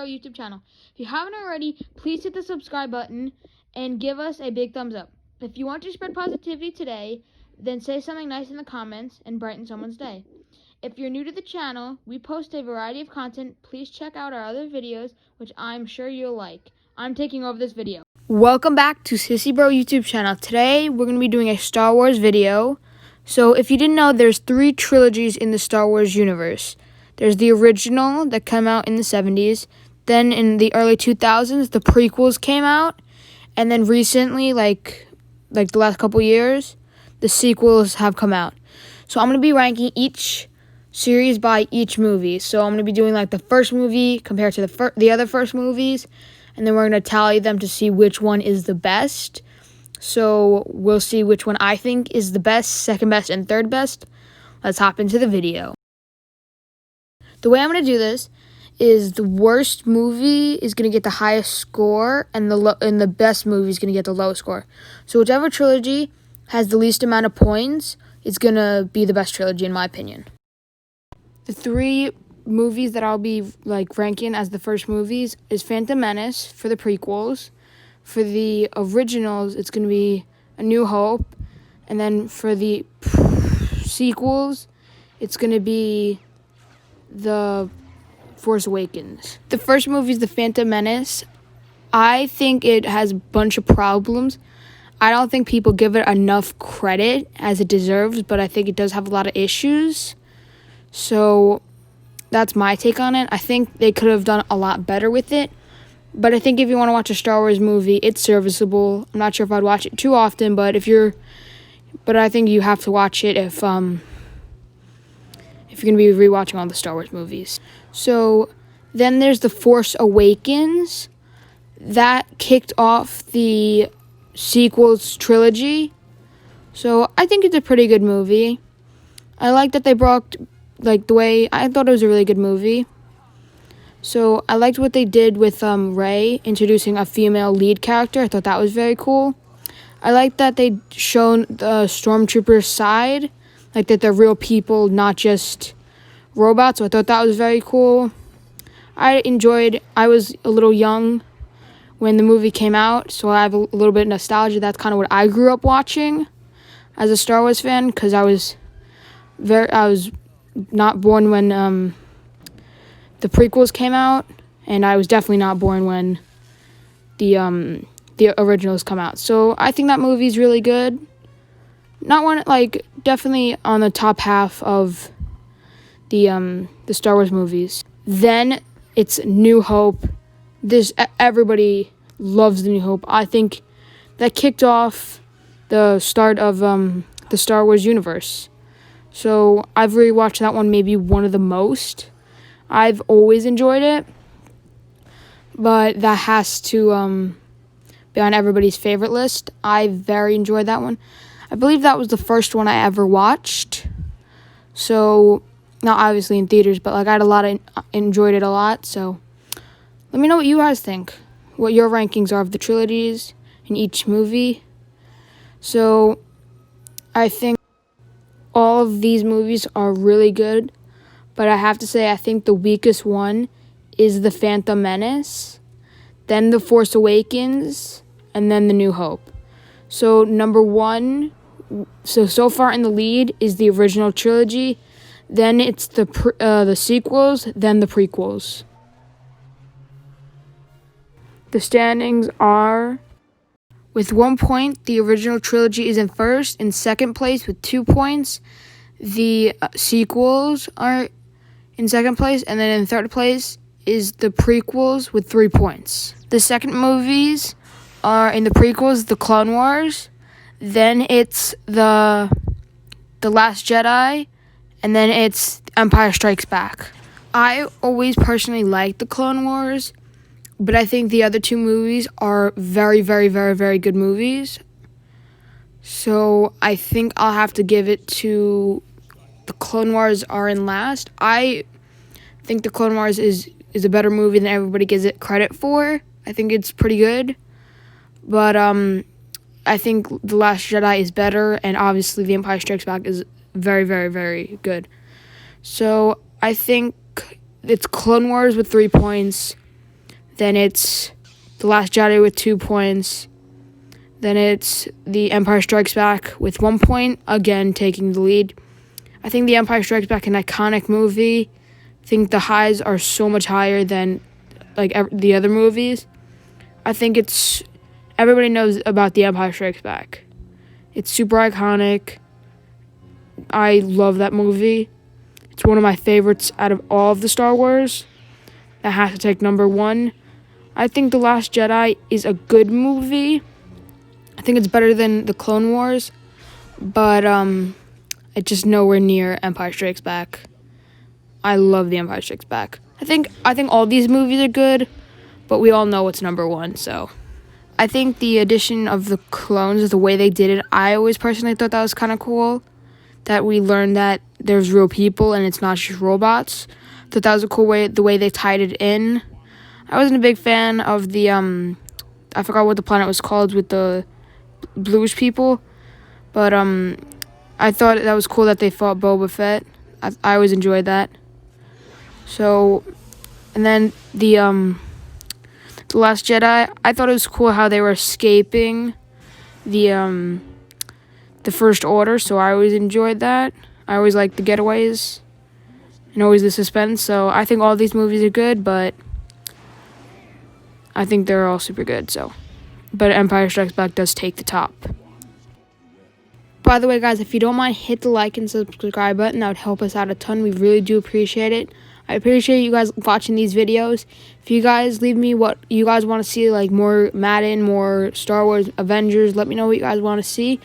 Our YouTube channel. If you haven't already, please hit the subscribe button and give us a big thumbs up. If you want to spread positivity today, then say something nice in the comments and brighten someone's day. If you're new to the channel, we post a variety of content. Please check out our other videos, which I'm sure you'll like. I'm taking over this video. Welcome back to Sissy Bro YouTube channel. Today, we're going to be doing a Star Wars video. So, if you didn't know, there's 3 trilogies in the Star Wars universe. There's the original that came out in the 70s. Then in the early 2000s, the prequels came out. And then recently, like the last couple years, the sequels have come out. So I'm going to be ranking each series by each movie. So I'm going to be doing like the first movie compared to the other first movies. And then we're going to tally them to see which one is the best. So we'll see which one I think is the best, second best, and third best. Let's hop into the video. The way I'm going to do this is the worst movie is going to get the highest score, and the best movie is going to get the lowest score. So whichever trilogy has the least amount of points is going to be the best trilogy, in my opinion. The 3 movies that I'll be ranking as the first movies is Phantom Menace for the prequels. For the originals, it's going to be A New Hope. And then for the sequels, it's going to be The Force Awakens. The first movie is The Phantom Menace. I think it has a bunch of problems. I don't think people give it enough credit as it deserves, but I think it does have a lot of issues. So that's my take on it. I think they could have done a lot better with it. But I think if you want to watch a Star Wars movie, it's serviceable. I'm not sure if I'd watch it too often, but I think you have to watch it if you're going to be rewatching all the Star Wars movies. So then there's The Force Awakens. That kicked off the sequels trilogy. So I think it's a pretty good movie. I like that they brought, I thought it was a really good movie. So I liked what they did with Rey, introducing a female lead character. I thought that was very cool. I liked that they shown the stormtroopers' side, like that they're real people, not just robots. So I thought that was very cool. I was a little young when the movie came out, so I have a little bit of nostalgia. That's kind of what I grew up watching as a Star Wars fan, because I was not born when the prequels came out, and I was definitely not born when the originals come out. So I think that movie's really good. Not one definitely on the top half of the Star Wars movies. Then it's New Hope. Everybody loves the New Hope. I think that kicked off the start of the Star Wars universe. So I've rewatched that one maybe one of the most. I've always enjoyed it, but that has to be on everybody's favorite list. I very enjoyed that one. I believe that was the first one I ever watched. So, not obviously in theaters, but I enjoyed it a lot. So, let me know what you guys think, what your rankings are of the trilogies in each movie. So, I think all of these movies are really good, but I have to say I think the weakest one is The Phantom Menace, then The Force Awakens, and then The New Hope. So number 1, so far in the lead is the original trilogy, then it's the sequels, then the prequels. The standings are: with 1 point, the original trilogy is in first. In second place with 2 points, the sequels are in second place. And then in third place is the prequels with 3 points. The second movies are in the prequels, The Clone Wars. Then it's The Last Jedi. And then it's Empire Strikes Back. I always personally liked The Clone Wars, but I think the other 2 movies are very, very, very, very good movies. So I think I'll have to give it to The Clone Wars are in last. I think The Clone Wars is a better movie than everybody gives it credit for. I think it's pretty good. But I think The Last Jedi is better, and obviously The Empire Strikes Back is very, very, very good. So I think it's Clone Wars with 3 points, Then it's The Last Jedi with 2 points. Then it's The Empire Strikes Back with 1 point, again taking the lead. I think The Empire Strikes Back an iconic movie. I think the highs are so much higher than like the other movies. I think everybody knows about The Empire Strikes Back. It's super iconic. I love that movie. It's one of my favorites out of all of the Star Wars. That has to take number 1. I think The Last Jedi is a good movie. I think it's better than The Clone Wars, but it's just nowhere near Empire Strikes Back. I love The Empire Strikes Back. I think all these movies are good, but we all know what's number 1, so. I think the addition of the clones, the way they did it, I always personally thought that was kind of cool. That we learned that there's real people and it's not just robots. Thought that was a cool way, the way they tied it in. I wasn't a big fan of the, I forgot what the planet was called with the bluish people. But I thought that was cool that they fought Boba Fett. I always enjoyed that. So, and then The Last Jedi, I thought it was cool how they were escaping the First Order, so I always enjoyed that. I always liked the getaways and always the suspense, so I think all these movies are good, but I think they're all super good, so. But Empire Strikes Back does take the top. By the way, guys, if you don't mind, hit the like and subscribe button. That would help us out a ton. We really do appreciate it. I appreciate you guys watching these videos. If you guys leave me what you guys want to see, like more Madden, more Star Wars, Avengers, let me know what you guys want to see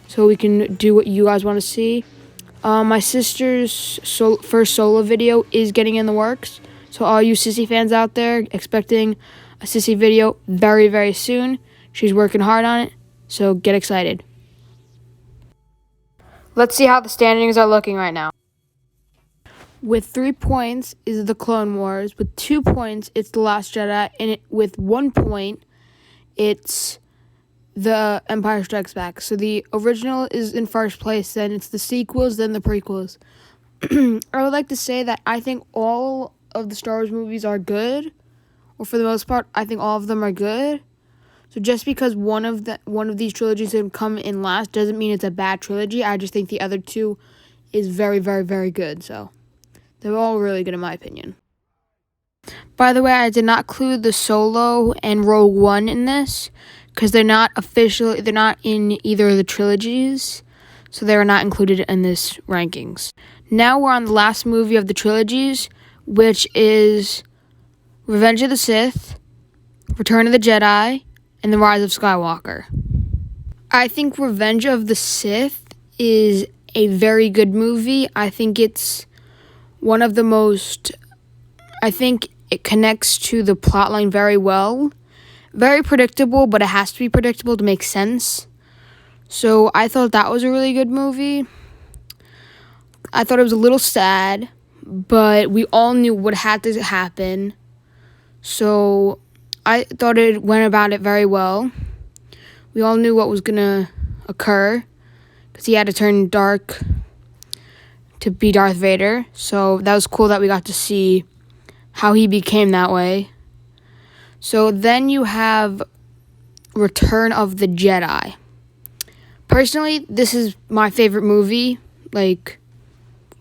so we can do what you guys want to see. My sister's first solo video is getting in the works. So all you Sissy fans out there expecting a Sissy video very, very soon. She's working hard on it, so get excited. Let's see how the standings are looking right now. With 3 points is The Clone Wars. With 2 points, it's The Last Jedi. And with 1 point, it's The Empire Strikes Back. So the original is in first place, then it's the sequels, then the prequels. I would like to say that I think all of the Star Wars movies are good. Or for the most part, I think all of them are good. So just because one of these trilogies didn't come in last doesn't mean it's a bad trilogy. I just think the other two is very, very, very good. So they're all really good in my opinion. By the way, I did not include the Solo and Rogue One in this because they're not in either of the trilogies. So they are not included in this rankings. Now we're on the last movie of the trilogies, which is Revenge of the Sith, Return of the Jedi, and The Rise of Skywalker. I think Revenge of the Sith is a very good movie. I think it's one of the most... I think it connects to the plotline very well. Very predictable, but it has to be predictable to make sense. So I thought that was a really good movie. I thought it was a little sad, but we all knew what had to happen. So I thought it went about it very well. We all knew what was going to occur because he had to turn dark to be Darth Vader. So that was cool that we got to see how he became that way. So then you have Return of the Jedi. Personally, this is my favorite movie. Like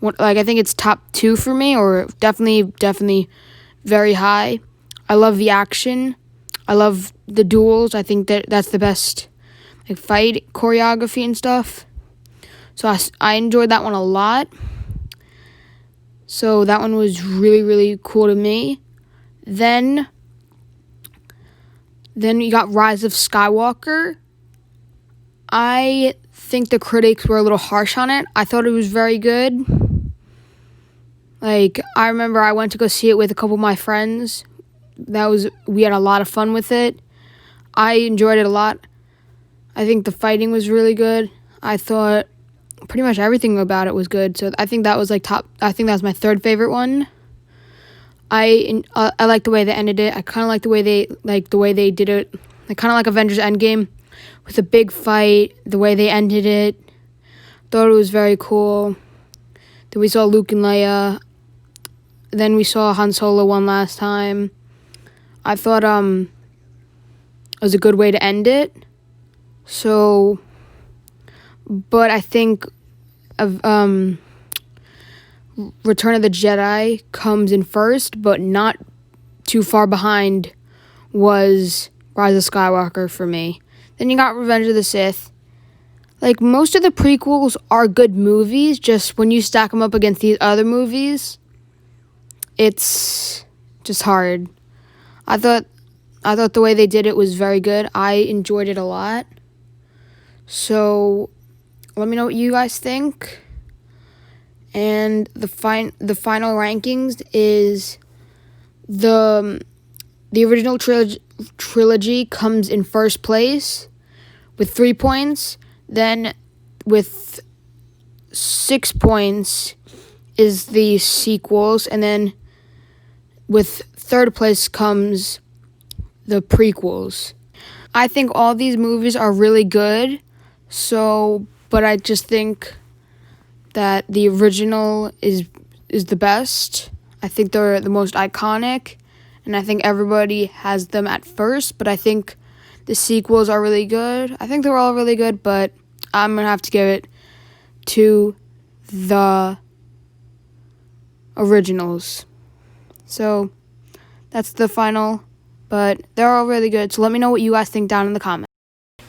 I think it's top 2 for me, or definitely very high. I love the action. I love the duels. I think that's the best fight choreography and stuff. So I enjoyed that one a lot. So that one was really, really cool to me. Then you got Rise of Skywalker. I think the critics were a little harsh on it. I thought it was very good. I remember I went to go see it with a couple of my friends. We had a lot of fun with it. I enjoyed it a lot. I think the fighting was really good. I thought pretty much everything about it was good. So I think that was top. I think that was my third favorite one. I like the way they ended it. I kind of like the way they did it. Kind of like Avengers Endgame with a big fight. The way they ended it, thought it was very cool. Then we saw Luke and Leia. Then we saw Han Solo one last time. I thought it was a good way to end it. So, but I think of Return of the Jedi comes in first, but not too far behind was Rise of Skywalker for me. Then you got Revenge of the Sith. Like, most of the prequels are good movies, just when you stack them up against these other movies, it's just hard. I thought the way they did it was very good. I enjoyed it a lot. So, let me know what you guys think. And the final rankings is the original trilogy comes in first place with 3 points. Then with 6 points is the sequels, and then with third place comes the prequels. I think all these movies are really good, but I just think that the original is the best. I think they're the most iconic, and I think everybody has them at first, but I think the sequels are really good. I think they're all really good, but I'm going to have to give it to the originals. So that's the final, but they're all really good. So let me know what you guys think down in the comments.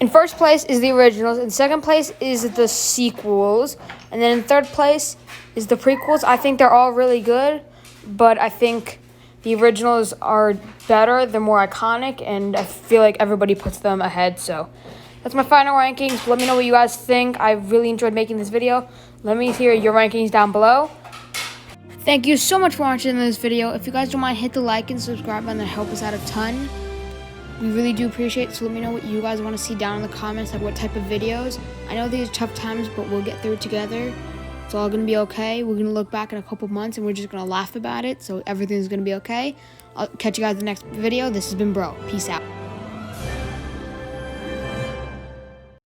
In first place is the originals. In second place is the sequels. And then in third place is the prequels. I think they're all really good, but I think the originals are better. They're more iconic, and I feel like everybody puts them ahead. So that's my final rankings. Let me know what you guys think. I really enjoyed making this video. Let me hear your rankings down below. Thank you so much for watching this video. If you guys don't mind, hit the like and subscribe button. That help us out a ton. We really do appreciate it. So let me know what you guys want to see down in the comments, like what type of videos. I know these are tough times, but we'll get through it together. It's all going to be okay. We're going to look back in a couple months, and we're just going to laugh about it. So everything's going to be okay. I'll catch you guys in the next video. This has been Bro. Peace out.